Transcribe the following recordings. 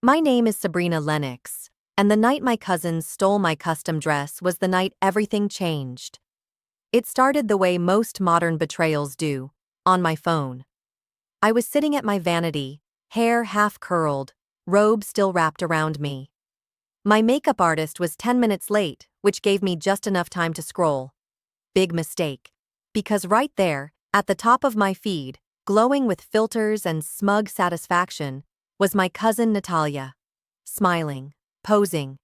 My name is Sabrina Lennox, and the night my cousins stole my custom dress was the night everything changed. It started the way most modern betrayals do, on my phone. I was sitting at my vanity, hair half curled, robe still wrapped around me. My makeup artist was 10 minutes late, which gave me just enough time to scroll. Big mistake. Because right there, at the top of my feed, glowing with filters and smug satisfaction, was my cousin Natalia. Smiling, posing,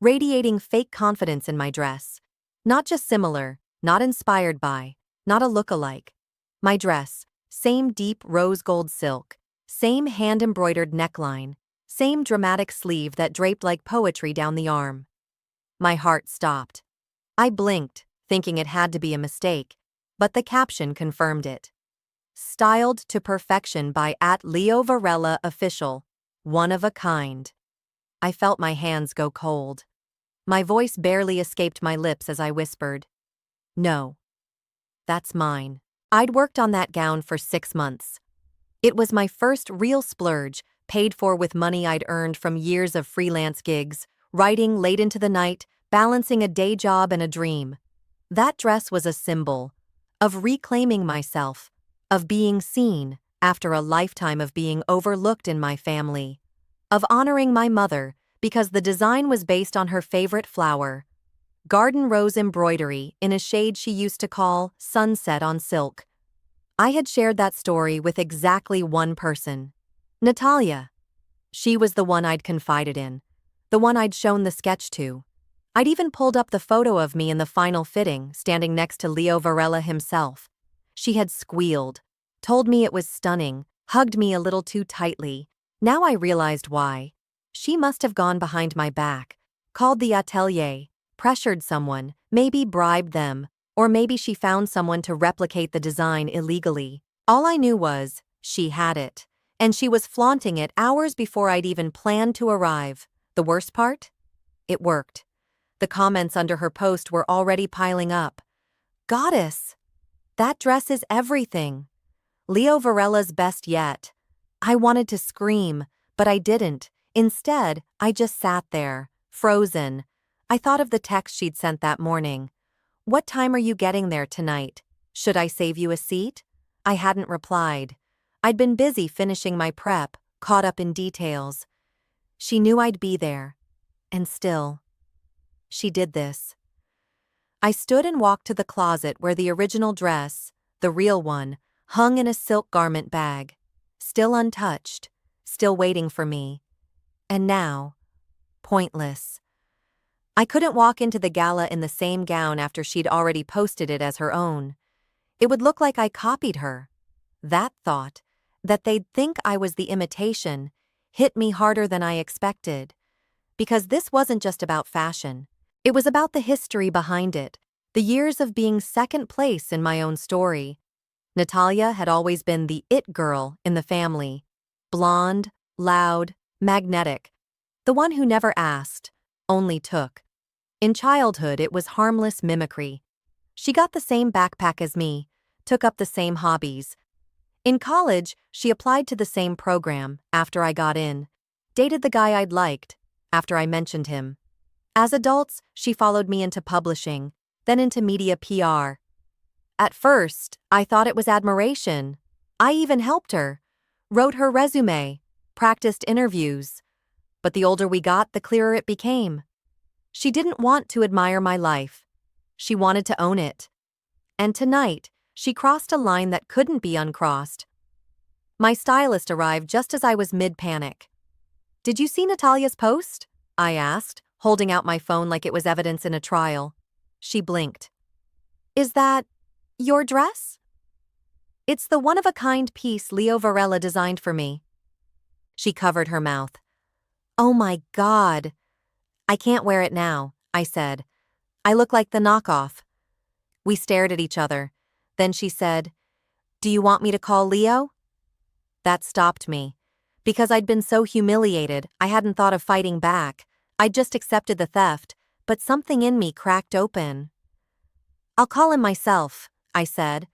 radiating fake confidence in my dress. Not just similar, not inspired by, not a look-alike. My dress, same deep rose gold silk, same hand-embroidered neckline, same dramatic sleeve that draped like poetry down the arm. My heart stopped. I blinked, thinking it had to be a mistake, but the caption confirmed it. Styled to perfection by @LeoVarela Official, one of a kind. I felt my hands go cold. My voice barely escaped my lips as I whispered, "No. That's mine." I'd worked on that gown for 6 months. It was my first real splurge, paid for with money I'd earned from years of freelance gigs, writing late into the night, balancing a day job and a dream. That dress was a symbol of reclaiming myself, of being seen after a lifetime of being overlooked in my family, of honoring my mother because the design was based on her favorite flower, garden rose embroidery in a shade she used to call sunset on silk. I had shared that story with exactly one person, Natalia. She was the one I'd confided in, the one I'd shown the sketch to. I'd even pulled up the photo of me in the final fitting, standing next to Leo Varela himself. She had squealed, told me it was stunning, hugged me a little too tightly. Now I realized why. She must have gone behind my back, called the atelier, pressured someone, maybe bribed them, or maybe she found someone to replicate the design illegally. All I knew was, she had it, and she was flaunting it hours before I'd even planned to arrive. The worst part? It worked. The comments under her post were already piling up. "Goddess! That dress is everything. Leo Varela's best yet." I wanted to scream, but I didn't. Instead, I just sat there, frozen. I thought of the text she'd sent that morning. "What time are you getting there tonight? Should I save you a seat?" I hadn't replied. I'd been busy finishing my prep, caught up in details. She knew I'd be there. And still, she did this. I stood and walked to the closet where the original dress, the real one, hung in a silk garment bag. Still untouched, still waiting for me. And now, pointless. I couldn't walk into the gala in the same gown after she'd already posted it as her own. It would look like I copied her. That thought, that they'd think I was the imitation, hit me harder than I expected. Because this wasn't just about fashion. It was about the history behind it, the years of being second place in my own story. Natalia had always been the it girl in the family. Blonde, loud, magnetic. The one who never asked, only took. In childhood, it was harmless mimicry. She got the same backpack as me, took up the same hobbies. In college, she applied to the same program after I got in, dated the guy I'd liked after I mentioned him. As adults, she followed me into publishing, then into media PR. At first, I thought it was admiration. I even helped her, wrote her resume, practiced interviews. But the older we got, the clearer it became. She didn't want to admire my life. She wanted to own it. And tonight, she crossed a line that couldn't be uncrossed. My stylist arrived just as I was mid-panic. "Did you see Natalia's post?" I asked, holding out my phone like it was evidence in a trial. She blinked. "Is that your dress?" "It's the one-of-a-kind piece Leo Varela designed for me." She covered her mouth. "Oh my God. I can't wear it now," I said. "I look like the knockoff." We stared at each other. Then she said, "Do you want me to call Leo?" That stopped me. Because I'd been so humiliated, I hadn't thought of fighting back. I'd just accepted the theft, but something in me cracked open. "I'll call him myself," I said.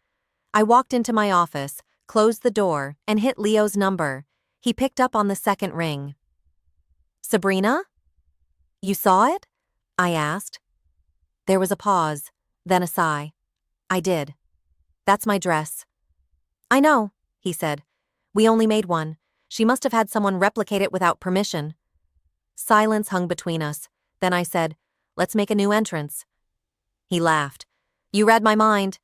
I walked into my office, closed the door, and hit Leo's number. He picked up on the second ring. Sabrina? You saw it? I asked. There was a pause, then a sigh. I did. That's my dress. I know, he said. We only made one. She must have had someone replicate it without permission. Silence hung between us. Then I said, let's make a new entrance. He laughed. You read my mind.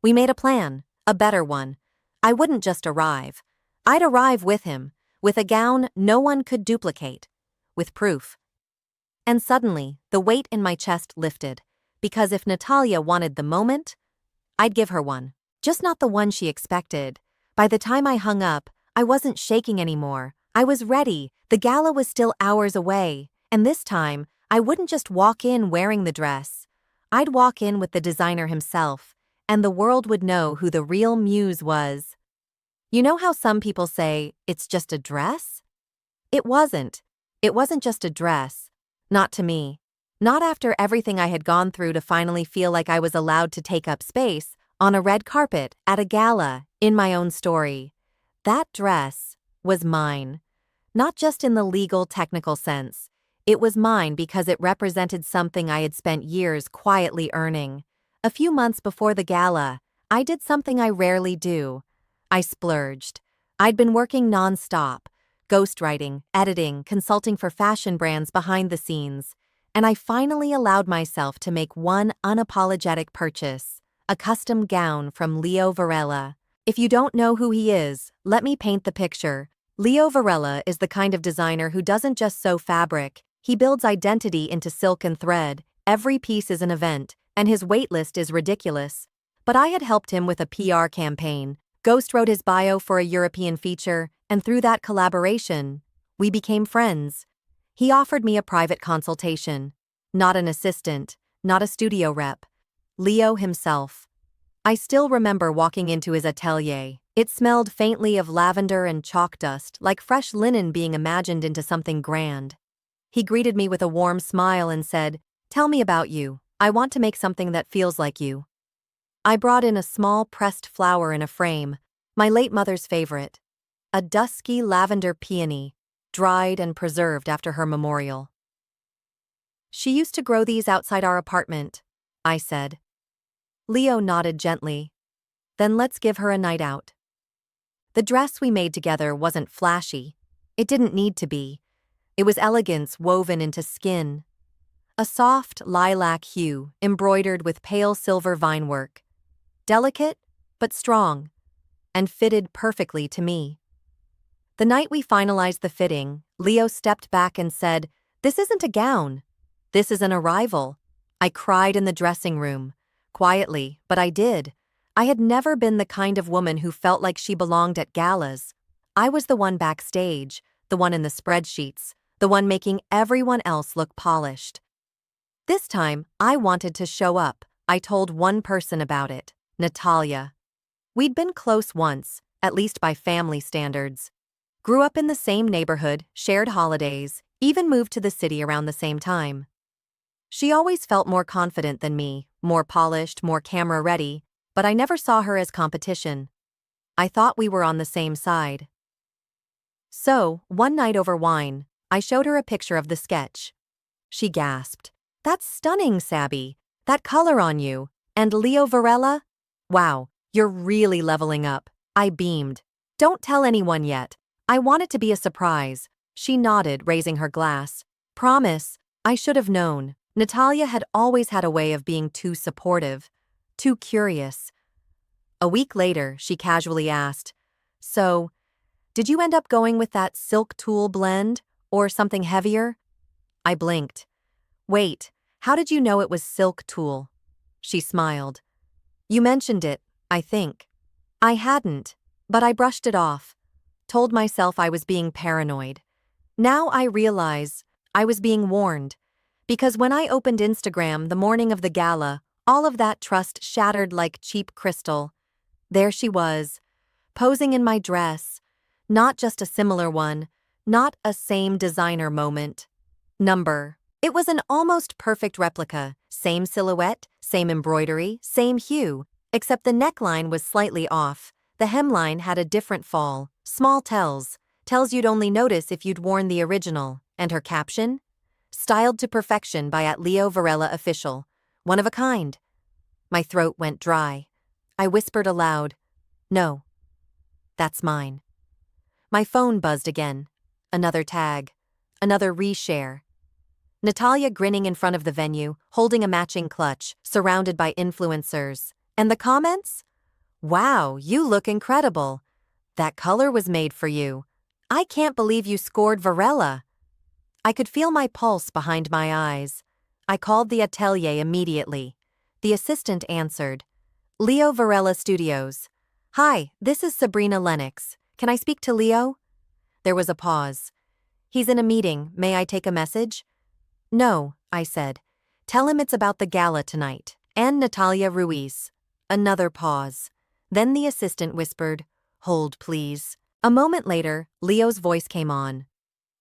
We made a plan, a better one. I wouldn't just arrive. I'd arrive with him, with a gown no one could duplicate, with proof. And suddenly, the weight in my chest lifted, because if Natalia wanted the moment, I'd give her one. Just not the one she expected. By the time I hung up, I wasn't shaking anymore. I was ready. The gala was still hours away, and this time, I wouldn't just walk in wearing the dress. I'd walk in with the designer himself, and the world would know who the real muse was. You know how some people say, it's just a dress? It wasn't. It wasn't just a dress. Not to me. Not after everything I had gone through to finally feel like I was allowed to take up space on a red carpet, at a gala, in my own story. That dress was mine. Not just in the legal, technical sense. It was mine because it represented something I had spent years quietly earning. A few months before the gala, I did something I rarely do. I splurged. I'd been working non-stop, ghostwriting, editing, consulting for fashion brands behind the scenes, and I finally allowed myself to make one unapologetic purchase, a custom gown from Leo Varela. If you don't know who he is, let me paint the picture. Leo Varela is the kind of designer who doesn't just sew fabric, he builds identity into silk and thread. Every piece is an event, and his waitlist is ridiculous. But I had helped him with a PR campaign, ghostwrote his bio for a European feature, and through that collaboration, we became friends. He offered me a private consultation. Not an assistant, not a studio rep. Leo himself. I still remember walking into his atelier. It smelled faintly of lavender and chalk dust, like fresh linen being imagined into something grand. He greeted me with a warm smile and said, "Tell me about you. I want to make something that feels like you." I brought in a small pressed flower in a frame, my late mother's favorite. A dusky lavender peony, dried and preserved after her memorial. She used to grow these outside our apartment, I said. Leo nodded gently. Then let's give her a night out. The dress we made together wasn't flashy. It didn't need to be. It was elegance woven into skin. A soft lilac hue embroidered with pale silver vinework. Delicate, but strong, and fitted perfectly to me. The night we finalized the fitting, Leo stepped back and said, "This isn't a gown. This is an arrival." I cried in the dressing room. Quietly, but I did. I had never been the kind of woman who felt like she belonged at galas. I was the one backstage, the one in the spreadsheets, the one making everyone else look polished. This time, I wanted to show up. I told one person about it, Natalia. We'd been close once, at least by family standards. Grew up in the same neighborhood, shared holidays, even moved to the city around the same time. She always felt more confident than me, more polished, more camera-ready, but I never saw her as competition. I thought we were on the same side. So, one night over wine, I showed her a picture of the sketch. She gasped. "That's stunning, Sabby. That color on you. And Leo Varela? Wow, you're really leveling up." I beamed. "Don't tell anyone yet. I want it to be a surprise." She nodded, raising her glass. "Promise." I should have known. Natalia had always had a way of being too supportive, too curious. A week later, she casually asked, "So, did you end up going with that silk tulle blend, or something heavier?" I blinked. "Wait, how did you know it was silk tulle?" She smiled. "You mentioned it, I think." I hadn't, but I brushed it off. Told myself I was being paranoid. Now I realize I was being warned. Because when I opened Instagram the morning of the gala, all of that trust shattered like cheap crystal. There she was, posing in my dress. Not just a similar one, not a same designer moment. Number. It was an almost perfect replica, same silhouette, same embroidery, same hue, except the neckline was slightly off. The hemline had a different fall, small tells you'd only notice if you'd worn the original, And her caption? Styled to perfection by @Leo Varela Official. One of a kind. My throat went dry. I whispered aloud, "No, that's mine." My phone buzzed again. Another tag. Another reshare. Natalia grinning in front of the venue, holding a matching clutch, surrounded by influencers. And the comments? "Wow, you look incredible. That color was made for you. I can't believe you scored Varela." I could feel my pulse behind my eyes. I called the atelier immediately. The assistant answered. "Leo Varela Studios. Hi, this is Sabrina Lennox. Can I speak to Leo?" There was a pause. "He's in a meeting. May I take a message?" "No," I said. "Tell him it's about the gala tonight. And Natalia Ruiz." Another pause. Then the assistant whispered, "Hold, please." A moment later, Leo's voice came on.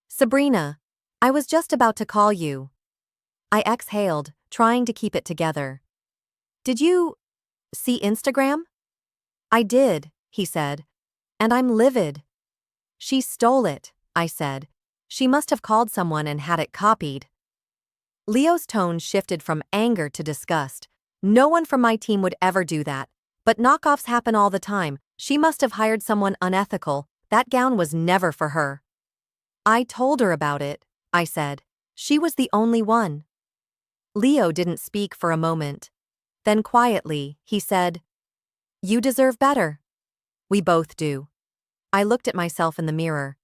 "Sabrina, I was just about to call you." I exhaled, trying to keep it together. "Did you see Instagram?" "I did," he said. "And I'm livid." "She stole it," I said. "She must have called someone and had it copied." Leo's tone shifted from anger to disgust. "No one from my team would ever do that. But knockoffs happen all the time. She must have hired someone unethical. That gown was never for her." "I told her about it," I said. "She was the only one." Leo didn't speak for a moment. Then quietly, he said, "You deserve better." "We both do." I looked at myself in the mirror.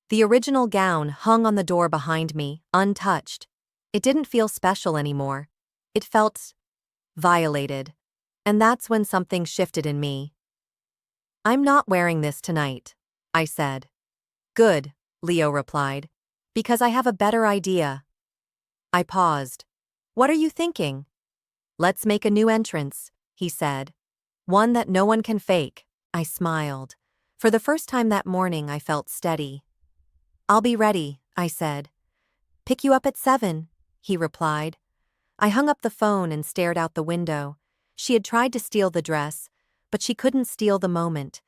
The original gown hung on the door behind me, untouched. It didn't feel special anymore. It felt violated. And that's when something shifted in me. "I'm not wearing this tonight," I said. "Good," Leo replied. "Because I have a better idea." I paused. "What are you thinking?" "Let's make a new entrance," he said. "One that no one can fake." I smiled. For the first time that morning, I felt steady. "I'll be ready," I said. "Pick you up at 7, he replied. I hung up the phone and stared out the window. She had tried to steal the dress, but she couldn't steal the moment.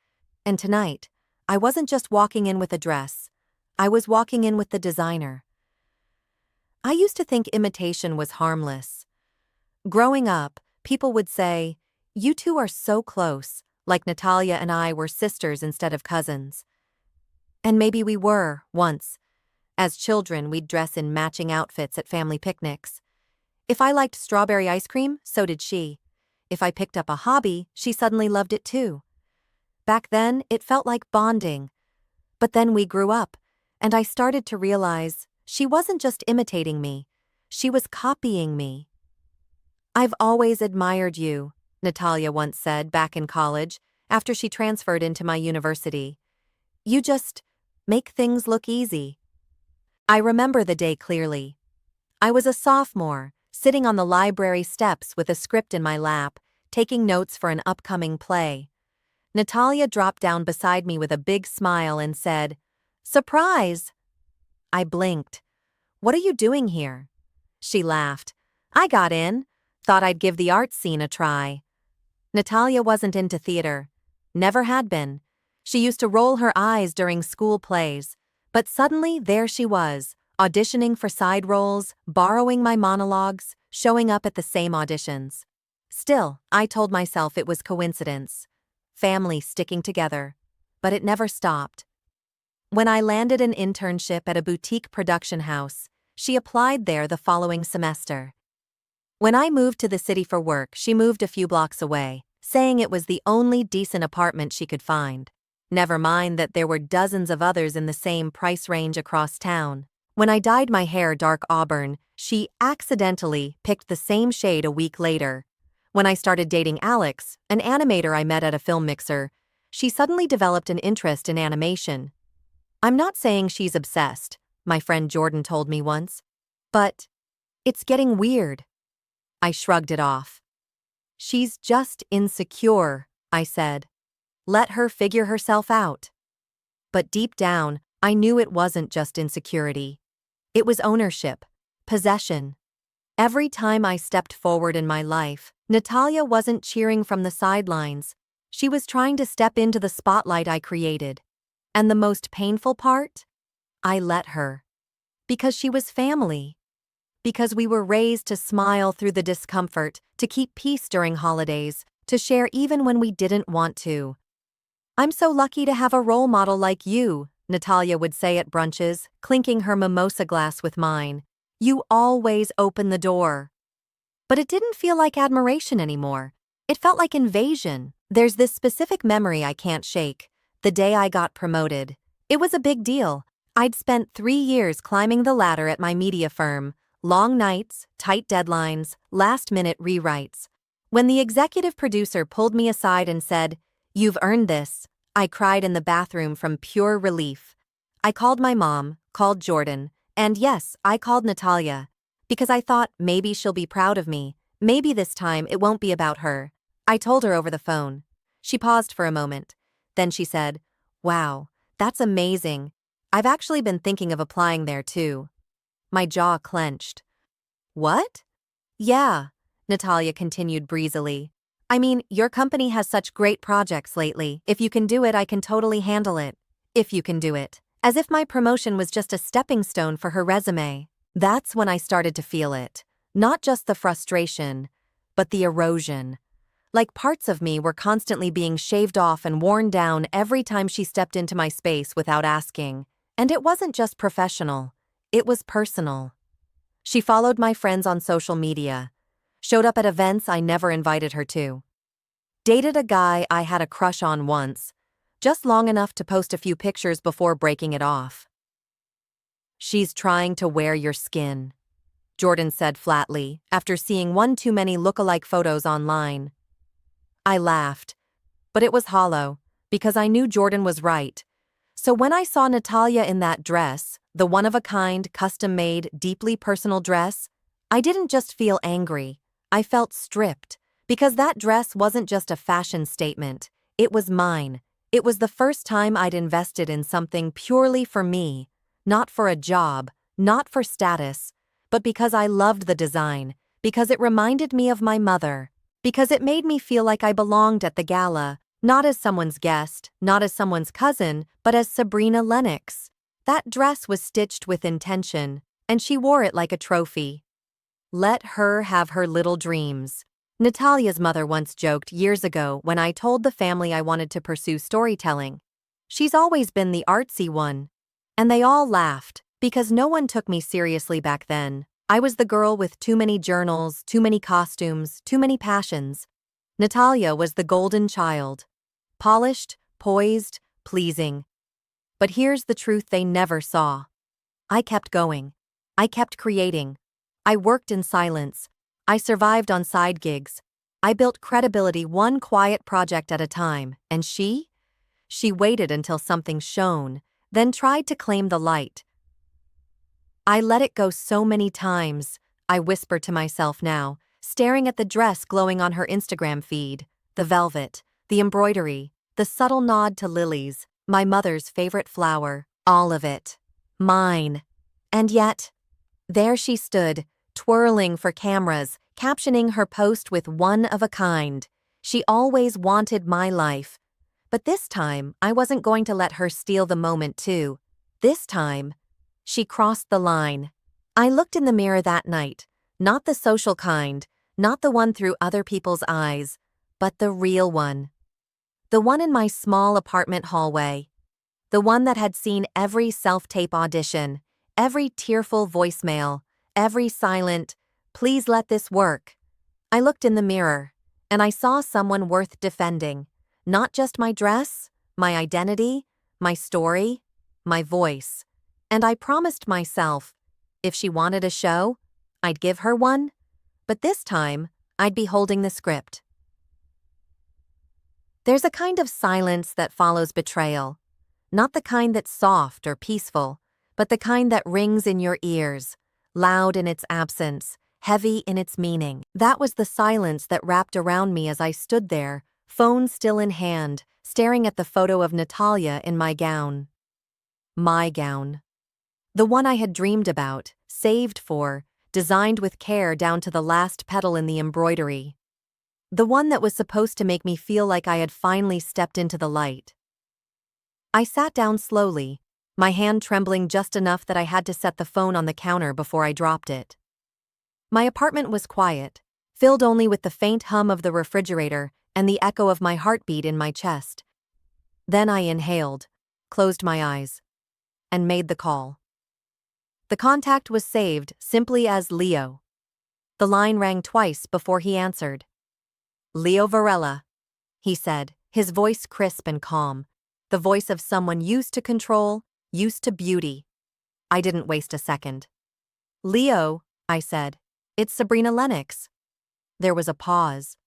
And tonight, I wasn't just walking in with a dress. I was walking in with the designer. I used to think imitation was harmless. Growing up, people would say, "You two are so close," like Natalia and I were sisters instead of cousins. And maybe we were, once. As children, we'd dress in matching outfits at family picnics. If I liked strawberry ice cream, so did she. If I picked up a hobby, she suddenly loved it too. Back then, it felt like bonding. But then we grew up, and I started to realize she wasn't just imitating me. She was copying me. "I've always admired you," Natalia once said back in college, after she transferred into my university. "You just make things look easy." I remember the day clearly. I was a sophomore, sitting on the library steps with a script in my lap, taking notes for an upcoming play. Natalia dropped down beside me with a big smile and said, "Surprise!" I blinked. "What are you doing here?" She laughed. "I got in. Thought I'd give the art scene a try." Natalia wasn't into theater. Never had been. She used to roll her eyes during school plays. But suddenly, there she was, auditioning for side roles, borrowing my monologues, showing up at the same auditions. Still, I told myself it was coincidence. Family sticking together. But it never stopped. When I landed an internship at a boutique production house, she applied there the following semester. When I moved to the city for work, she moved a few blocks away, saying it was the only decent apartment she could find. Never mind that there were dozens of others in the same price range across town. When I dyed my hair dark auburn, she accidentally picked the same shade a week later. When I started dating Alex, an animator I met at a film mixer, she suddenly developed an interest in animation. "I'm not saying she's obsessed," my friend Jordan told me once. "But it's getting weird." I shrugged it off. "She's just insecure," I said. "Let her figure herself out." But deep down, I knew it wasn't just insecurity. It was ownership, possession. Every time I stepped forward in my life, Natalia wasn't cheering from the sidelines. She was trying to step into the spotlight I created. And the most painful part? I let her. Because she was family. Because we were raised to smile through the discomfort, to keep peace during holidays, to share even when we didn't want to. I'm so lucky to have a role model like you, Natalia would say at brunches, clinking her mimosa glass with mine. You always open the door. But it didn't feel like admiration anymore. It felt like invasion. There's this specific memory I can't shake. The day I got promoted. It was a big deal. I'd spent 3 years climbing the ladder at my media firm. Long nights, tight deadlines, last-minute rewrites. When the executive producer pulled me aside and said, "You've earned this," I cried in the bathroom from pure relief. I called my mom, called Jordan, and yes, I called Natalia. Because I thought maybe she'll be proud of me, maybe this time it won't be about her. I told her over the phone. She paused for a moment. Then she said, "Wow, that's amazing. I've actually been thinking of applying there too." My jaw clenched. "What?" "Yeah," Natalia continued breezily. "I mean, your company has such great projects lately. If you can do it, I can totally handle it. If you can do it." As if my promotion was just a stepping stone for her resume. That's when I started to feel it. Not just the frustration, but the erosion. Like parts of me were constantly being shaved off and worn down every time she stepped into my space without asking. And it wasn't just professional. It was personal. She followed my friends on social media. Showed up at events I never invited her to. Dated a guy I had a crush on once. Just long enough to post a few pictures before breaking it off. "She's trying to wear your skin," Jordan said flatly, after seeing one too many look-alike photos online. I laughed, but it was hollow, because I knew Jordan was right. So when I saw Natalia in that dress, the one-of-a-kind, custom-made, deeply personal dress, I didn't just feel angry, I felt stripped, because that dress wasn't just a fashion statement, it was mine. It was the first time I'd invested in something purely for me, not for a job, not for status, but because I loved the design, because it reminded me of my mother, because it made me feel like I belonged at the gala, not as someone's guest, not as someone's cousin, but as Sabrina Lennox. That dress was stitched with intention, and she wore it like a trophy. Let her have her little dreams. Natalia's mother once joked years ago when I told the family I wanted to pursue storytelling. She's always been the artsy one. And they all laughed, because no one took me seriously back then. I was the girl with too many journals, too many costumes, too many passions. Natalia was the golden child. Polished, poised, pleasing. But here's the truth they never saw. I kept going. I kept creating. I worked in silence. I survived on side gigs. I built credibility one quiet project at a time, and she waited until something shone, then tried to claim the light. I let it go so many times, I whisper to myself now, staring at the dress glowing on her Instagram feed, the velvet, the embroidery, the subtle nod to lilies, my mother's favorite flower, all of it. Mine. And yet, there she stood, twirling for cameras, captioning her post with "one of a kind." She always wanted my life. But this time, I wasn't going to let her steal the moment too. This time, she crossed the line. I looked in the mirror that night, not the social kind, not the one through other people's eyes, but the real one. The one in my small apartment hallway. The one that had seen every self-tape audition, every tearful voicemail, every silent, "Please let this work." I looked in the mirror, and I saw someone worth defending. Not just my dress, my identity, my story, my voice. And I promised myself, if she wanted a show, I'd give her one. But this time, I'd be holding the script. There's a kind of silence that follows betrayal. Not the kind that's soft or peaceful, but the kind that rings in your ears, loud in its absence, heavy in its meaning. That was the silence that wrapped around me as I stood there, phone still in hand, staring at the photo of Natalia in my gown. My gown. The one I had dreamed about, saved for, designed with care down to the last petal in the embroidery. The one that was supposed to make me feel like I had finally stepped into the light. I sat down slowly, my hand trembling just enough that I had to set the phone on the counter before I dropped it. My apartment was quiet, filled only with the faint hum of the refrigerator and the echo of my heartbeat in my chest. Then I inhaled, closed my eyes, and made the call. The contact was saved simply as Leo. The line rang twice before he answered. "Leo Varela," he said, his voice crisp and calm, the voice of someone used to control, used to beauty. I didn't waste a second. "Leo," I said, "it's Sabrina Lennox." There was a pause.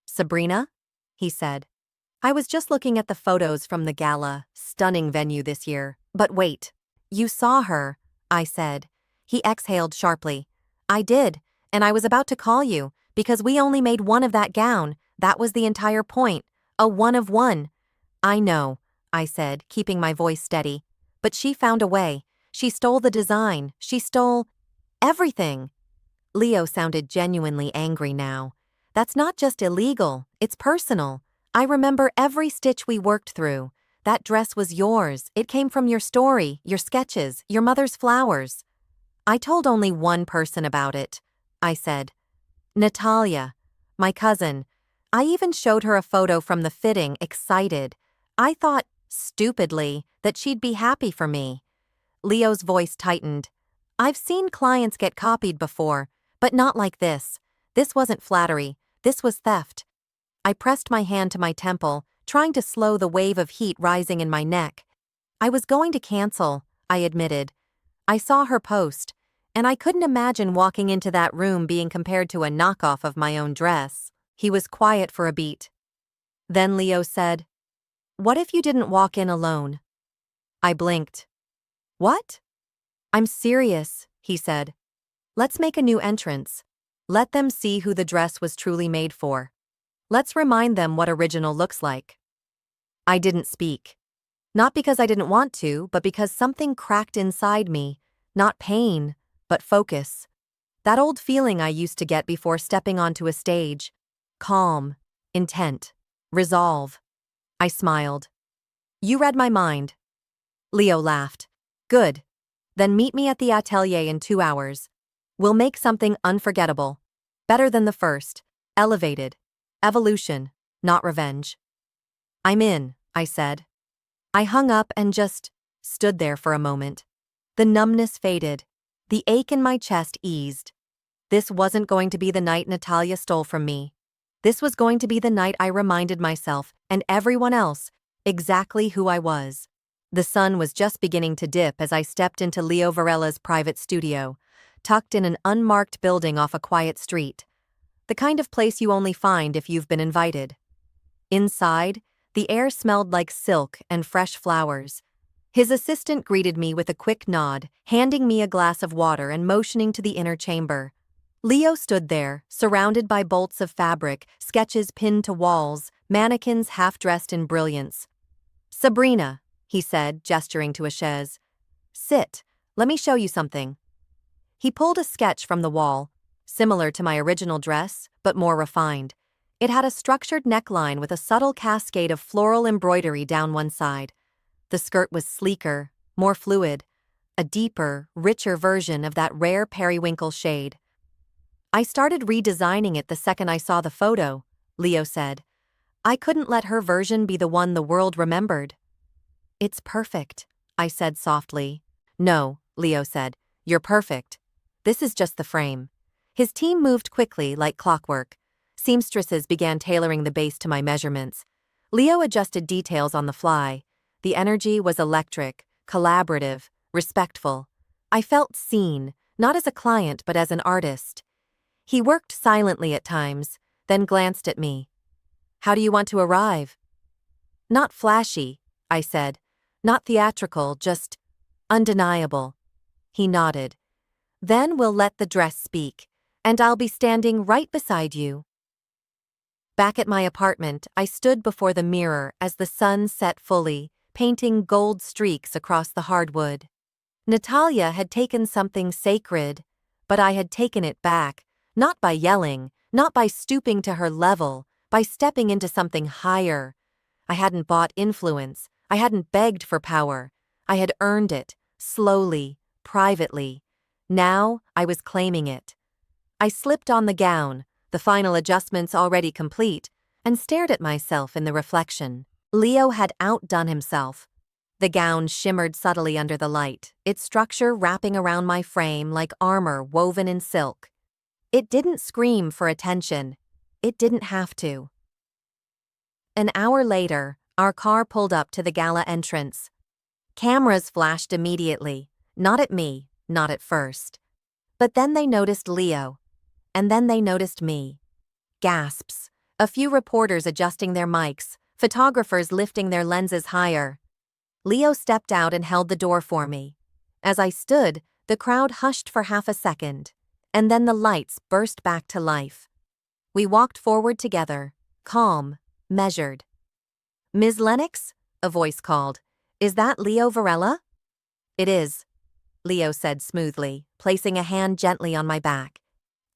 "Sabrina?" he said. "I was just looking at the photos from the Gala, stunning venue this year. But wait, you saw her," I said. He exhaled sharply. "I did, and I was about to call you, because we only made one of that gown. That was the entire point. A one of one." "I know," I said, keeping my voice steady. "But she found a way. She stole the design. She stole everything." Leo sounded genuinely angry now. "That's not just illegal, it's personal. I remember every stitch we worked through. That dress was yours. It came from your story, your sketches, your mother's flowers." "I told only one person about it," I said. "Natalia, my cousin. I even showed her a photo from the fitting, excited. I thought, stupidly, that she'd be happy for me." Leo's voice tightened. "I've seen clients get copied before, but not like this. This wasn't flattery. This was theft." I pressed my hand to my temple, trying to slow the wave of heat rising in my neck. "I was going to cancel," I admitted. "I saw her post, and I couldn't imagine walking into that room being compared to a knockoff of my own dress." He was quiet for a beat. Then Leo said, "What if you didn't walk in alone?" I blinked. "What?" "I'm serious," he said. "Let's make a new entrance. Let them see who the dress was truly made for. Let's remind them what original looks like." I didn't speak. Not because I didn't want to, but because something cracked inside me, not pain, but focus. That old feeling I used to get before stepping onto a stage. Calm, intent, resolve. I smiled. "You read my mind." Leo laughed. "Good. Then meet me at the atelier in 2 hours. We'll make something unforgettable. Better than the first. Elevated. Evolution, not revenge." "I'm in," I said. I hung up and just stood there for a moment. The numbness faded. The ache in my chest eased. This wasn't going to be the night Natalia stole from me. This was going to be the night I reminded myself, and everyone else, exactly who I was. The sun was just beginning to dip as I stepped into Leo Varela's private studio, tucked in an unmarked building off a quiet street. The kind of place you only find if you've been invited. Inside, the air smelled like silk and fresh flowers. His assistant greeted me with a quick nod, handing me a glass of water and motioning to the inner chamber. Leo stood there, surrounded by bolts of fabric, sketches pinned to walls, mannequins half-dressed in brilliance. "Sabrina," he said, gesturing to a chaise. "Sit, let me show you something." He pulled a sketch from the wall, similar to my original dress, but more refined. It had a structured neckline with a subtle cascade of floral embroidery down one side. The skirt was sleeker, more fluid, a deeper, richer version of that rare periwinkle shade. "I started redesigning it the second I saw the photo," Leo said. "I couldn't let her version be the one the world remembered." "It's perfect," I said softly. "No," Leo said. "You're perfect. This is just the frame." His team moved quickly, like clockwork. Seamstresses began tailoring the base to my measurements. Leo adjusted details on the fly. The energy was electric, collaborative, respectful. I felt seen, not as a client but as an artist. He worked silently at times, then glanced at me. "How do you want to arrive?" "Not flashy," I said. "Not theatrical, just undeniable." He nodded. "Then we'll let the dress speak, and I'll be standing right beside you." Back at my apartment, I stood before the mirror as the sun set fully, painting gold streaks across the hardwood. Natalia had taken something sacred, but I had taken it back, not by yelling, not by stooping to her level, by stepping into something higher. I hadn't bought influence. I hadn't begged for power. I had earned it, slowly, privately. Now, I was claiming it. I slipped on the gown, the final adjustments already complete, and stared at myself in the reflection. Leo had outdone himself. The gown shimmered subtly under the light, its structure wrapping around my frame like armor woven in silk. It didn't scream for attention. It didn't have to. An hour later, our car pulled up to the gala entrance. Cameras flashed immediately, not at me, not at first. But then they noticed Leo. And then they noticed me. Gasps. A few reporters adjusting their mics, photographers lifting their lenses higher. Leo stepped out and held the door for me. As I stood, the crowd hushed for half a second, and then the lights burst back to life. We walked forward together, calm, measured. "Ms. Lennox?" a voice called. "Is that Leo Varela?" "It is," Leo said smoothly, placing a hand gently on my back.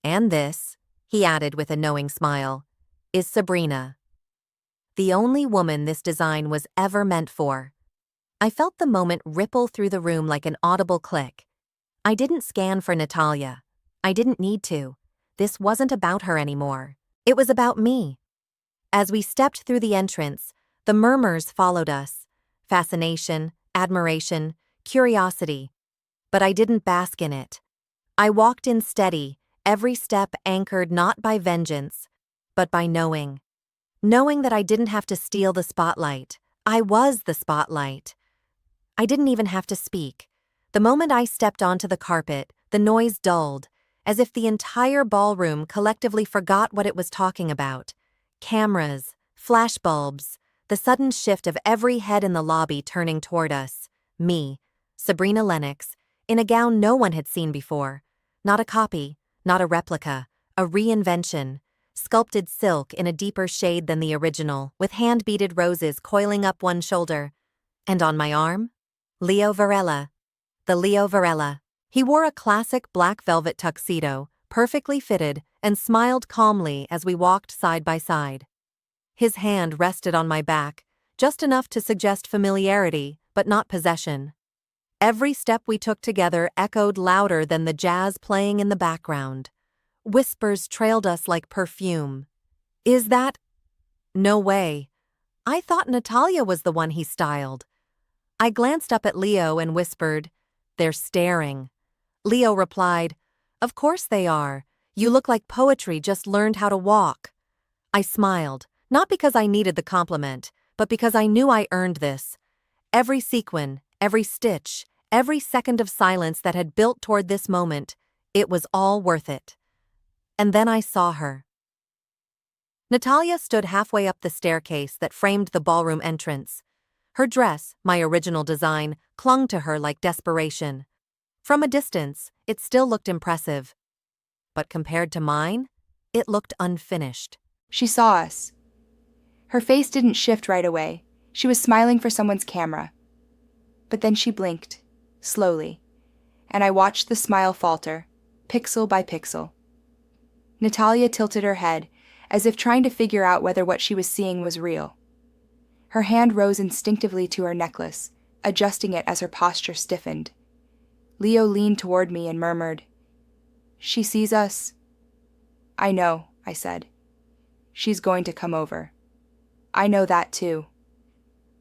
"And this," he added with a knowing smile, "is Sabrina. The only woman this design was ever meant for." I felt the moment ripple through the room like an audible click. I didn't scan for Natalia. I didn't need to. This wasn't about her anymore. It was about me. As we stepped through the entrance, the murmurs followed us. Fascination, admiration, curiosity. But I didn't bask in it. I walked in steady, every step anchored not by vengeance, but by knowing. Knowing that I didn't have to steal the spotlight. I was the spotlight. I didn't even have to speak. The moment I stepped onto the carpet, the noise dulled, as if the entire ballroom collectively forgot what it was talking about. Cameras, flashbulbs, the sudden shift of every head in the lobby turning toward us. Me, Sabrina Lennox, in a gown no one had seen before. Not a copy, not a replica, a reinvention. Sculpted silk in a deeper shade than the original, with hand-beaded roses coiling up one shoulder. And on my arm? Leo Varela. The Leo Varela. He wore a classic black velvet tuxedo, perfectly fitted, and smiled calmly as we walked side by side. His hand rested on my back, just enough to suggest familiarity, but not possession. Every step we took together echoed louder than the jazz playing in the background. Whispers trailed us like perfume. "Is that—" "No way. I thought Natalia was the one he styled." I glanced up at Leo and whispered, "They're staring." Leo replied, "Of course they are. You look like poetry just learned how to walk." I smiled, not because I needed the compliment, but because I knew I earned this. Every sequin, every stitch, every second of silence that had built toward this moment, it was all worth it. And then I saw her. Natalia stood halfway up the staircase that framed the ballroom entrance. Her dress, my original design, clung to her like desperation. From a distance, it still looked impressive. But compared to mine, it looked unfinished. She saw us. Her face didn't shift right away. She was smiling for someone's camera. But then she blinked, slowly, and I watched the smile falter, pixel by pixel. Natalia tilted her head, as if trying to figure out whether what she was seeing was real. Her hand rose instinctively to her necklace, adjusting it as her posture stiffened. Leo leaned toward me and murmured, "She sees us." "I know," I said. "She's going to come over." "I know that too."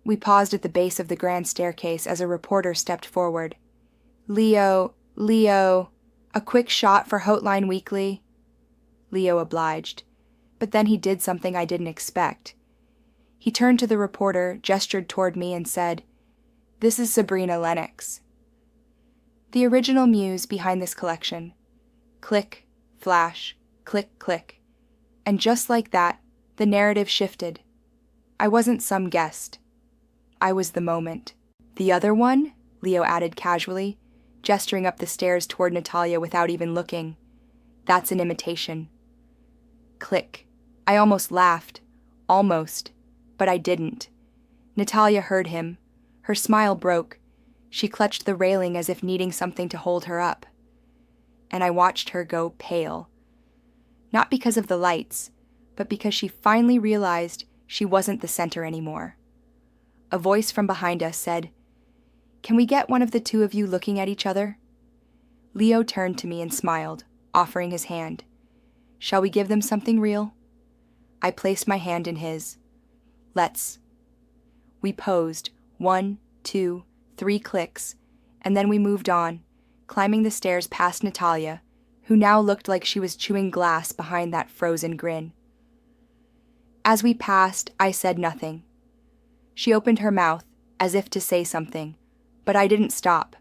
We paused at the base of the grand staircase as a reporter stepped forward. Leo, a quick shot for Hotline Weekly." Leo obliged, but then he did something I didn't expect. He turned to the reporter, gestured toward me, and said, "This is Sabrina Lennox." The original muse behind this collection. Click, flash, click, click. And just like that, the narrative shifted. I wasn't some guest. I was the moment. "The other one?" Leo added casually, gesturing up the stairs toward Natalia without even looking. "That's an imitation." Click. I almost laughed. Almost. But I didn't. Natalia heard him. Her smile broke. She clutched the railing as if needing something to hold her up. And I watched her go pale. Not because of the lights, but because she finally realized she wasn't the center anymore. A voice from behind us said, Can we get one of the two of you looking at each other? Leo turned to me and smiled, offering his hand. Shall we give them something real? I placed my hand in his. Let's. We posed, 1, 2, 3 clicks, and then we moved on, climbing the stairs past Natalia, who now looked like she was chewing glass behind that frozen grin. As we passed, I said nothing. She opened her mouth, as if to say something, but I didn't stop.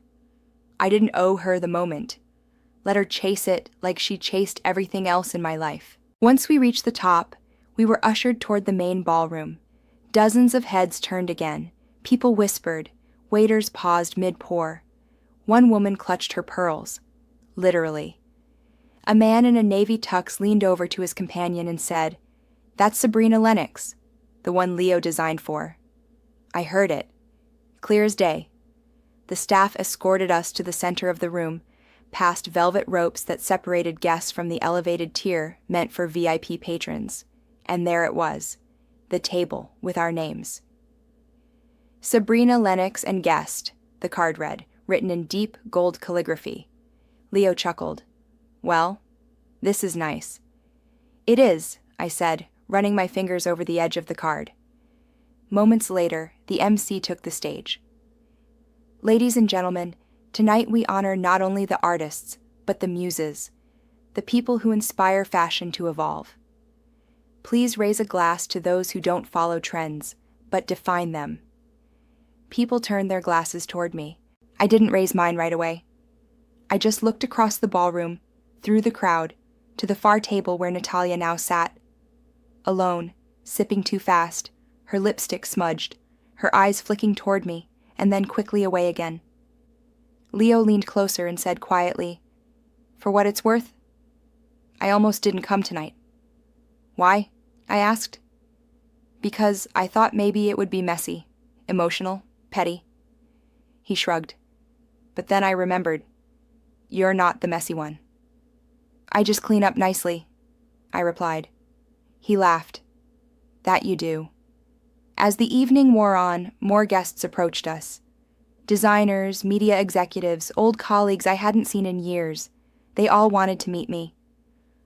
I didn't owe her the moment. Let her chase it like she chased everything else in my life. Once we reached the top, we were ushered toward the main ballroom. Dozens of heads turned again. People whispered. Waiters paused mid-pour. One woman clutched her pearls. Literally. A man in a navy tux leaned over to his companion and said, "That's Sabrina Lennox, the one Leo designed for." I heard it. Clear as day. The staff escorted us to the center of the room, past velvet ropes that separated guests from the elevated tier meant for VIP patrons. And there it was, the table with our names. Sabrina Lennox and guest, the card read, written in deep gold calligraphy. Leo chuckled. Well, this is nice. It is, I said, running my fingers over the edge of the card. Moments later, the MC took the stage. Ladies and gentlemen, tonight we honor not only the artists, but the muses, the people who inspire fashion to evolve. Please raise a glass to those who don't follow trends, but define them. People turned their glasses toward me. I didn't raise mine right away. I just looked across the ballroom, through the crowd, to the far table where Natalia now sat. Alone, sipping too fast, her lipstick smudged, her eyes flicking toward me, and then quickly away again. Leo leaned closer and said quietly, "For what it's worth, I almost didn't come tonight." "Why?" I asked. "Because I thought maybe it would be messy, emotional, petty." He shrugged. But then I remembered, "You're not the messy one." "I just clean up nicely," I replied. He laughed. "That you do." As the evening wore on, more guests approached us. Designers, media executives, old colleagues I hadn't seen in years. They all wanted to meet me.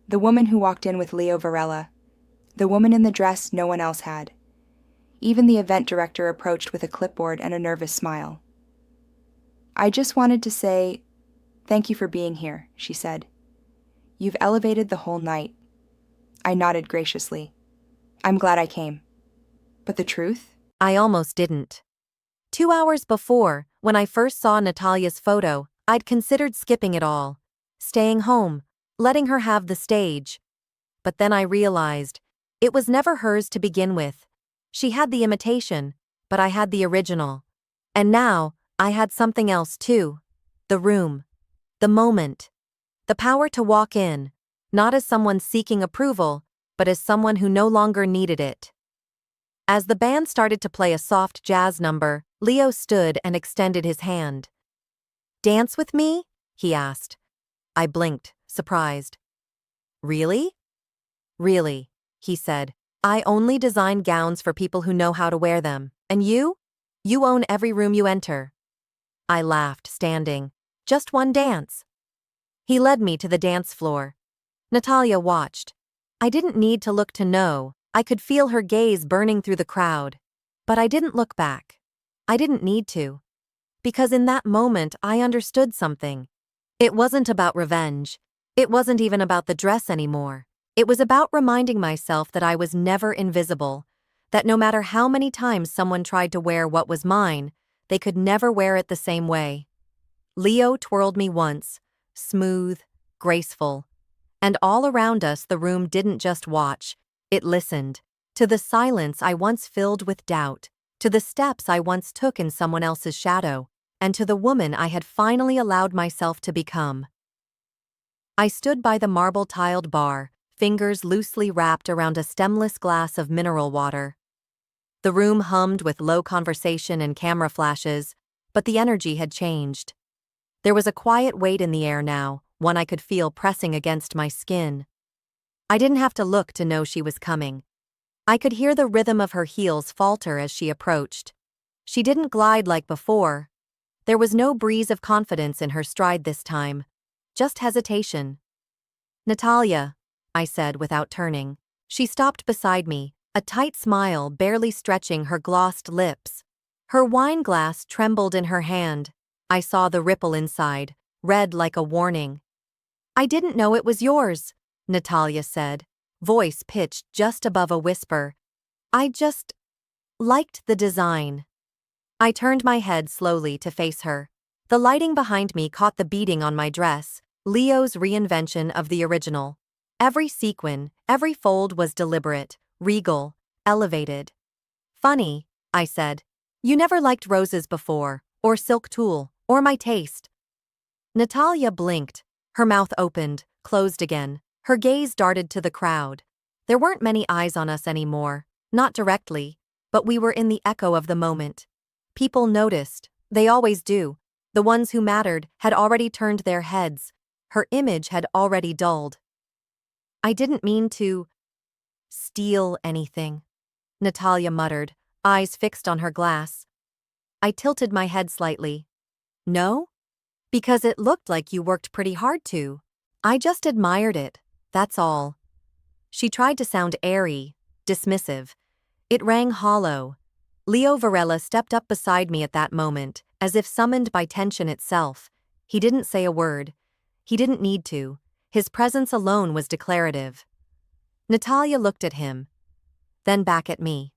The woman who walked in with Leo Varela. The woman in the dress no one else had. Even the event director approached with a clipboard and a nervous smile. "I just wanted to say, thank you for being here," she said. "You've elevated the whole night." I nodded graciously. "I'm glad I came." But the truth? I almost didn't. 2 hours before, when I first saw Natalia's photo, I'd considered skipping it all, staying home, letting her have the stage. But then I realized, it was never hers to begin with. She had the imitation, but I had the original. And now, I had something else too. The room. The moment. The power to walk in, not as someone seeking approval, but as someone who no longer needed it. As the band started to play a soft jazz number, Leo stood and extended his hand. "Dance with me?" he asked. I blinked, surprised. "Really?" "Really," he said. "I only design gowns for people who know how to wear them. And you? You own every room you enter." I laughed, standing. "Just one dance." He led me to the dance floor. Natalia watched. I didn't need to look to know. I could feel her gaze burning through the crowd. But I didn't look back. I didn't need to. Because in that moment I understood something. It wasn't about revenge. It wasn't even about the dress anymore. It was about reminding myself that I was never invisible, that no matter how many times someone tried to wear what was mine, they could never wear it the same way. Leo twirled me once, smooth, graceful. And all around us the room didn't just watch, it listened. To the silence I once filled with doubt, to the steps I once took in someone else's shadow, and to the woman I had finally allowed myself to become. I stood by the marble-tiled bar, fingers loosely wrapped around a stemless glass of mineral water. The room hummed with low conversation and camera flashes, but the energy had changed. There was a quiet weight in the air now, one I could feel pressing against my skin. I didn't have to look to know she was coming. I could hear the rhythm of her heels falter as she approached. She didn't glide like before. There was no breeze of confidence in her stride this time, just hesitation. "Natalia," I said without turning. She stopped beside me, a tight smile barely stretching her glossed lips. Her wine glass trembled in her hand. I saw the ripple inside, red like a warning. "I didn't know it was yours," Natalia said, voice pitched just above a whisper. "I just liked the design." I turned my head slowly to face her. The lighting behind me caught the beading on my dress, Leo's reinvention of the original. Every sequin, every fold was deliberate, regal, elevated. "Funny," I said. "You never liked roses before, or silk tulle, or my taste." Natalia blinked. Her mouth opened, closed again. Her gaze darted to the crowd. There weren't many eyes on us anymore, not directly, but we were in the echo of the moment. People noticed, they always do. The ones who mattered had already turned their heads. Her image had already dulled. "I didn't mean to steal anything," Natalia muttered, eyes fixed on her glass. I tilted my head slightly. "No? Because it looked like you worked pretty hard to. I just admired it, that's all." She tried to sound airy, dismissive. It rang hollow. Leo Varela stepped up beside me at that moment, as if summoned by tension itself. He didn't say a word. He didn't need to. His presence alone was declarative. Natalia looked at him, then back at me.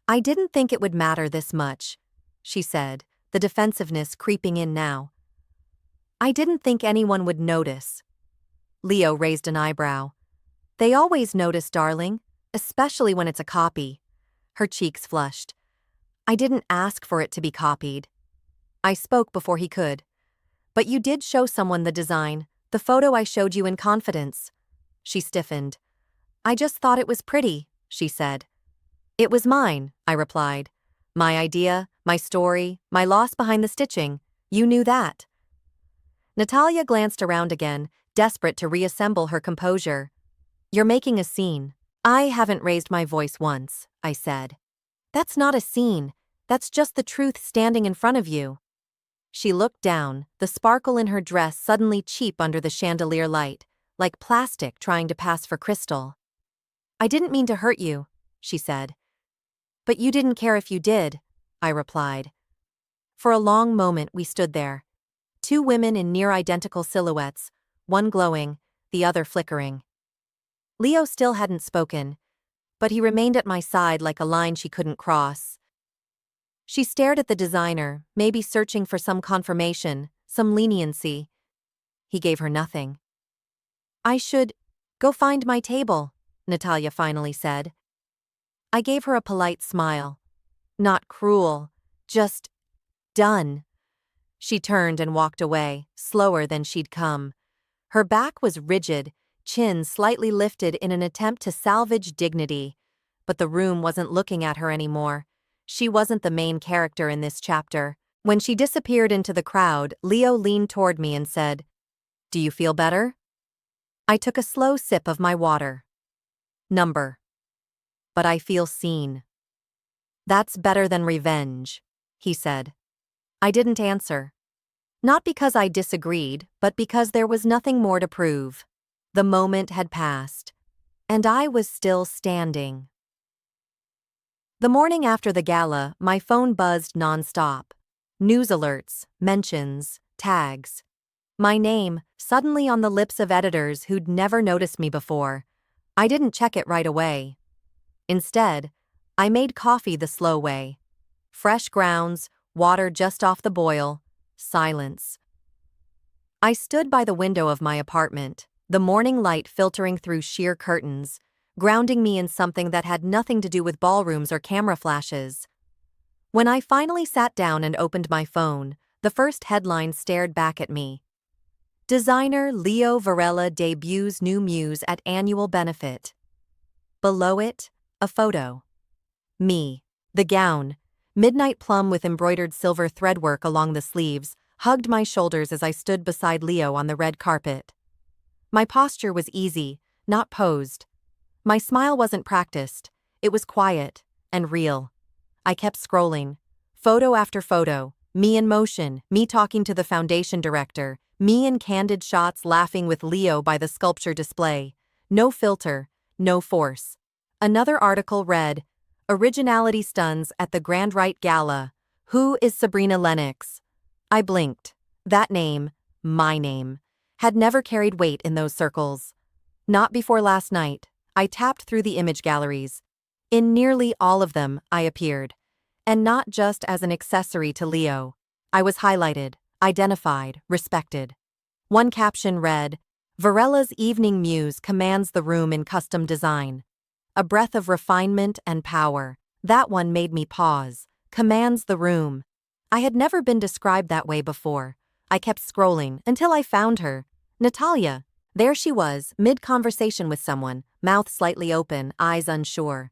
"I didn't think it would matter this much," she said, the defensiveness creeping in now. "I didn't think anyone would notice." Leo raised an eyebrow. "They always notice, darling, especially when it's a copy." Her cheeks flushed. "I didn't ask for it to be copied." I spoke before he could. "But you did show someone the design, the photo I showed you in confidence." She stiffened. "I just thought it was pretty," she said. "It was mine," I replied. "My idea, my story, my loss behind the stitching. You knew that." Natalia glanced around again, desperate to reassemble her composure. "You're making a scene." "I haven't raised my voice once," I said. "That's not a scene. That's just the truth standing in front of you." She looked down, the sparkle in her dress suddenly cheap under the chandelier light, like plastic trying to pass for crystal. "I didn't mean to hurt you," she said. "But you didn't care if you did," I replied. For a long moment we stood there. Two women in near-identical silhouettes, one glowing, the other flickering. Leo still hadn't spoken, but he remained at my side like a line she couldn't cross. She stared at the designer, maybe searching for some confirmation, some leniency. He gave her nothing. "I should go find my table," Natalia finally said. I gave her a polite smile. Not cruel, just done. She turned and walked away, slower than she'd come. Her back was rigid, chin slightly lifted in an attempt to salvage dignity. But the room wasn't looking at her anymore. She wasn't the main character in this chapter. When she disappeared into the crowd, Leo leaned toward me and said, "Do you feel better?" I took a slow sip of my water. Number. "But I feel seen." "That's better than revenge," he said. I didn't answer. Not because I disagreed, but because there was nothing more to prove. The moment had passed, and I was still standing. The morning after the gala, my phone buzzed nonstop. News alerts, mentions, tags. My name, suddenly on the lips of editors who'd never noticed me before. I didn't check it right away. Instead, I made coffee the slow way. Fresh grounds, water just off the boil, silence. I stood by the window of my apartment, the morning light filtering through sheer curtains, grounding me in something that had nothing to do with ballrooms or camera flashes. When I finally sat down and opened my phone, the first headline stared back at me. Designer Leo Varela debuts new muse at annual benefit. Below it, a photo. Me, the gown, midnight plum with embroidered silver threadwork along the sleeves, hugged my shoulders as I stood beside Leo on the red carpet. My posture was easy, not posed. My smile wasn't practiced, it was quiet and real. I kept scrolling, photo after photo, Me in motion, me talking to the foundation director, me in candid shots laughing with Leo by the sculpture display. No filter, no force. Another article read, Originality stuns at the Grand Rite Gala. Who is Sabrina Lennox? I blinked. That name, my name, had never carried weight in those circles. Not before last night. I tapped through the image galleries. In nearly all of them, I appeared. And not just as an accessory to Leo. I was highlighted, identified, respected. One caption read, Varella's evening muse commands the room in custom design. A breath of refinement and power. That one made me pause. Commands the room. I had never been described that way before. I kept scrolling until I found her. Natalia. There she was, mid-conversation with someone, mouth slightly open, eyes unsure.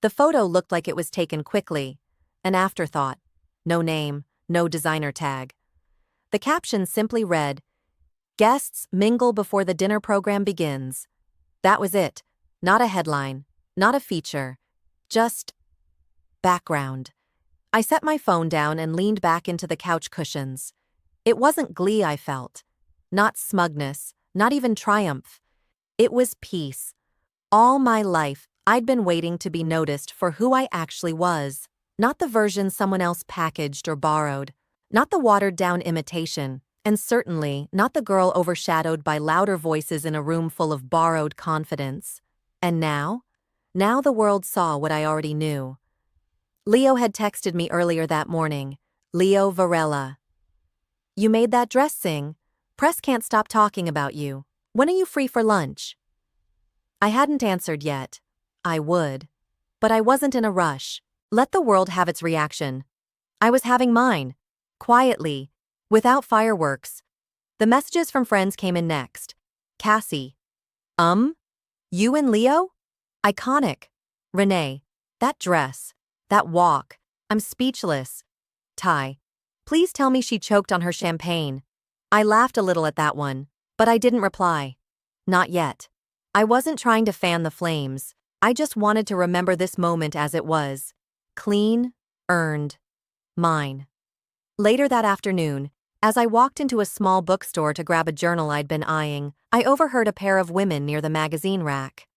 The photo looked like it was taken quickly. An afterthought. No name, no designer tag. The caption simply read, Guests mingle before the dinner program begins. That was it. Not a headline, not a feature. Just background. I set my phone down and leaned back into the couch cushions. It wasn't glee I felt. Not smugness, not even triumph. It was peace. All my life, I'd been waiting to be noticed for who I actually was. Not the version someone else packaged or borrowed. Not the watered-down imitation. And certainly not the girl overshadowed by louder voices in a room full of borrowed confidence. And now? Now the world saw what I already knew. Leo had texted me earlier that morning. Leo Varela. You made that dress sing. Press can't stop talking about you. When are you free for lunch? I hadn't answered yet. I would. But I wasn't in a rush. Let the world have its reaction. I was having mine. Quietly. Without fireworks. The messages from friends came in next. Cassie. You and Leo? Iconic. Renee. That dress. That walk. I'm speechless. Ty. Please tell me she choked on her champagne. I laughed a little at that one, but I didn't reply. Not yet. I wasn't trying to fan the flames. I just wanted to remember this moment as it was. Clean, earned, mine. Later that afternoon, as I walked into a small bookstore to grab a journal I'd been eyeing, I overheard a pair of women near the magazine rack.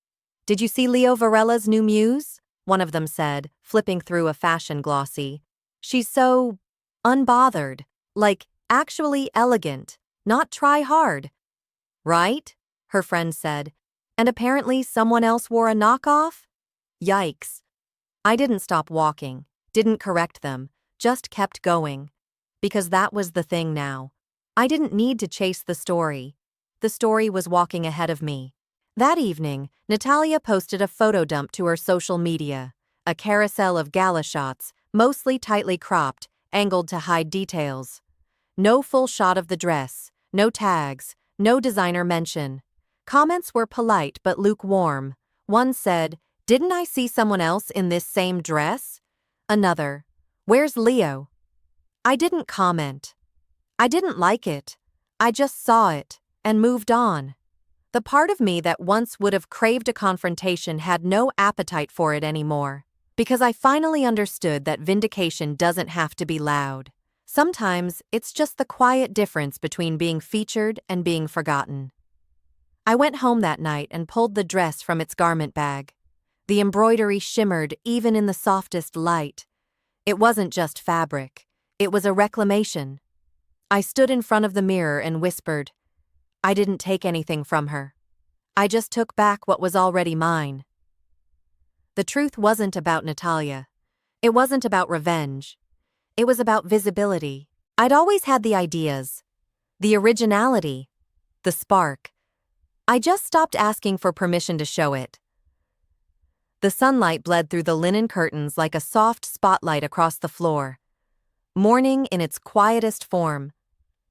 Did you see Leo Varella's new muse? One of them said, flipping through a fashion glossy. She's so unbothered, like actually elegant, not try hard. Right? Her friend said. And apparently someone else wore a knockoff? Yikes. I didn't stop walking, didn't correct them, just kept going. Because that was the thing now. I didn't need to chase the story. The story was walking ahead of me. That evening, Natalia posted a photo dump to her social media, a carousel of gala shots, mostly tightly cropped, angled to hide details. No full shot of the dress, no tags, no designer mention. Comments were polite but lukewarm. One said, "Didn't I see someone else in this same dress?" Another, "Where's Leo?" I didn't comment. I didn't like it. I just saw it and moved on. The part of me that once would have craved a confrontation had no appetite for it anymore, because I finally understood that vindication doesn't have to be loud. Sometimes it's just the quiet difference between being featured and being forgotten. I went home that night and pulled the dress from its garment bag. The embroidery shimmered even in the softest light. It wasn't just fabric. It was a reclamation. I stood in front of the mirror and whispered, I didn't take anything from her. I just took back what was already mine. The truth wasn't about Natalia. It wasn't about revenge. It was about visibility. I'd always had the ideas, the originality, the spark. I just stopped asking for permission to show it. The sunlight bled through the linen curtains like a soft spotlight across the floor. Morning in its quietest form.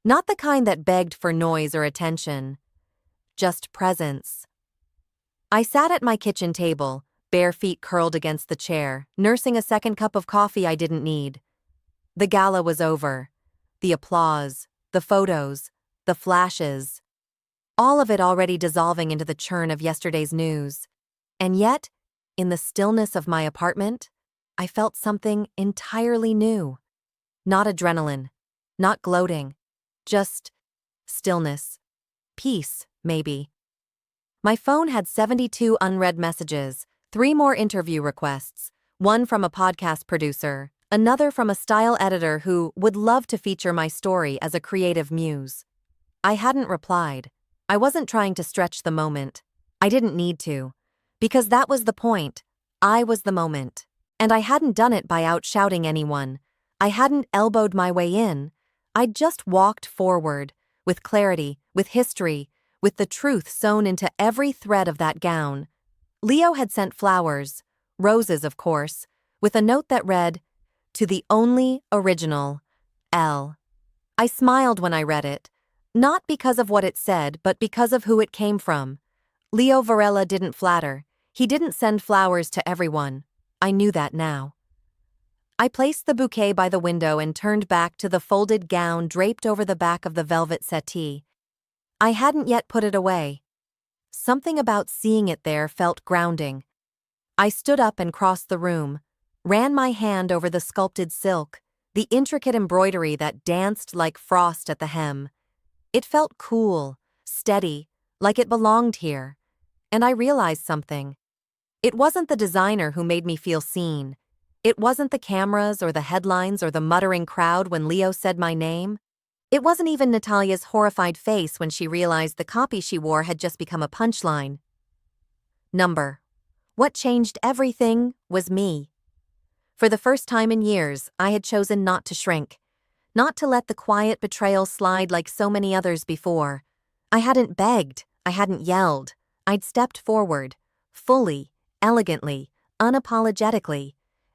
Not the kind that begged for noise or attention. Just presence. I sat at my kitchen table, bare feet curled against the chair, nursing a second cup of coffee I didn't need. The gala was over. The applause, the photos, the flashes. All of it already dissolving into the churn of yesterday's news. And yet, in the stillness of my apartment, I felt something entirely new. Not adrenaline. Not gloating. Just stillness. Peace, maybe. My phone had 72 unread messages, 3 more interview requests, one from a podcast producer, another from a style editor who would love to feature my story as a creative muse. I hadn't replied. I wasn't trying to stretch the moment. I didn't need to. Because that was the point. I was the moment. And I hadn't done it by outshouting anyone. I hadn't elbowed my way in. I'd just walked forward, with clarity, with history, with the truth sewn into every thread of that gown. Leo had sent flowers, roses of course, with a note that read, "To the only original, L." I smiled when I read it, not because of what it said, but because of who it came from. Leo Varela didn't flatter. He didn't send flowers to everyone. I knew that now. I placed the bouquet by the window and turned back to the folded gown draped over the back of the velvet settee. I hadn't yet put it away. Something about seeing it there felt grounding. I stood up and crossed the room, ran my hand over the sculpted silk, the intricate embroidery that danced like frost at the hem. It felt cool, steady, like it belonged here. And I realized something. It wasn't the designer who made me feel seen. It wasn't the cameras or the headlines or the muttering crowd when Leo said my name. It wasn't even Natalia's horrified face when she realized the copy she wore had just become a punchline. Number. What changed everything was me. For the first time in years, I had chosen not to shrink. Not to let the quiet betrayal slide like so many others before. I hadn't begged. I hadn't yelled. I'd stepped forward. Fully, elegantly, unapologetically.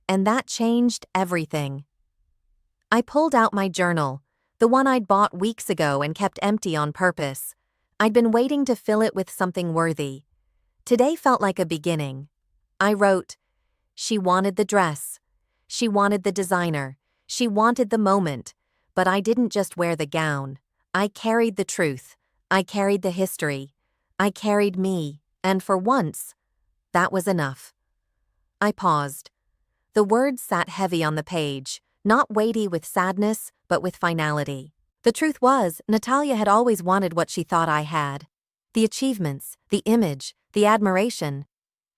And that changed everything. I pulled out my journal, the one I'd bought weeks ago and kept empty on purpose. I'd been waiting to fill it with something worthy. Today felt like a beginning. I wrote, "She wanted the dress. She wanted the designer. She wanted the moment. But I didn't just wear the gown. I carried the truth. I carried the history. I carried me, and for once, that was enough." I paused. The words sat heavy on the page, not weighty with sadness, but with finality. The truth was, Natalia had always wanted what she thought I had. The achievements, the image, the admiration.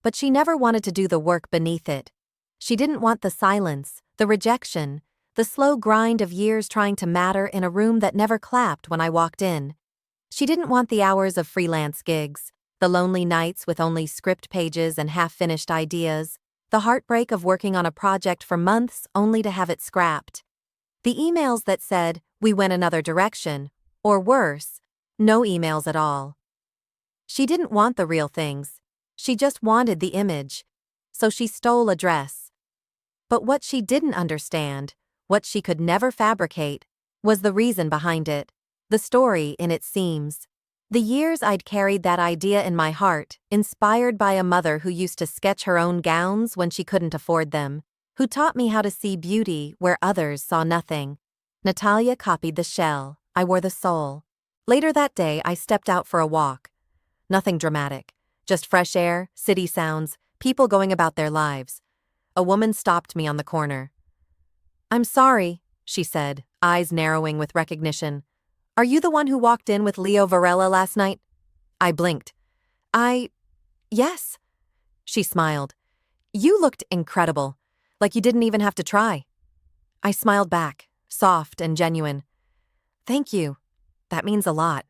But she never wanted to do the work beneath it. She didn't want the silence, the rejection, the slow grind of years trying to matter in a room that never clapped when I walked in. She didn't want the hours of freelance gigs, the lonely nights with only script pages and half-finished ideas, the heartbreak of working on a project for months only to have it scrapped. The emails that said, "We went another direction," or worse, no emails at all. She didn't want the real things. She just wanted the image. So she stole a dress. But what she didn't understand, what she could never fabricate, was the reason behind it, the story in its seams. The years I'd carried that idea in my heart, inspired by a mother who used to sketch her own gowns when she couldn't afford them, who taught me how to see beauty where others saw nothing. Natalia copied the shell, I wore the soul. Later that day, I stepped out for a walk. Nothing dramatic, just fresh air, city sounds, people going about their lives. A woman stopped me on the corner. "I'm sorry," she said, eyes narrowing with recognition. "Are you the one who walked in with Leo Varela last night?" I blinked. Yes. She smiled. "You looked incredible, like you didn't even have to try." I smiled back, soft and genuine. "Thank you. That means a lot."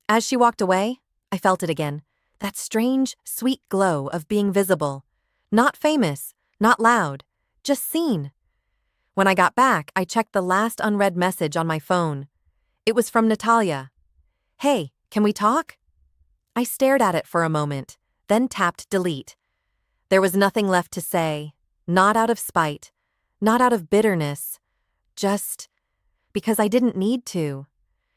As she walked away, I felt it again, that strange, sweet glow of being visible. Not famous, not loud, just seen. When I got back, I checked the last unread message on my phone. It was from Natalia. "Hey, can we talk?" I stared at it for a moment, then tapped delete. There was nothing left to say, not out of spite, not out of bitterness, just because I didn't need to.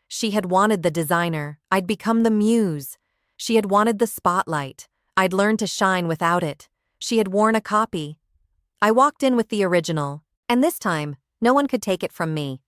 She had wanted the designer, I'd become the muse. She had wanted the spotlight, I'd learned to shine without it. She had worn a copy. I walked in with the original, and this time, no one could take it from me.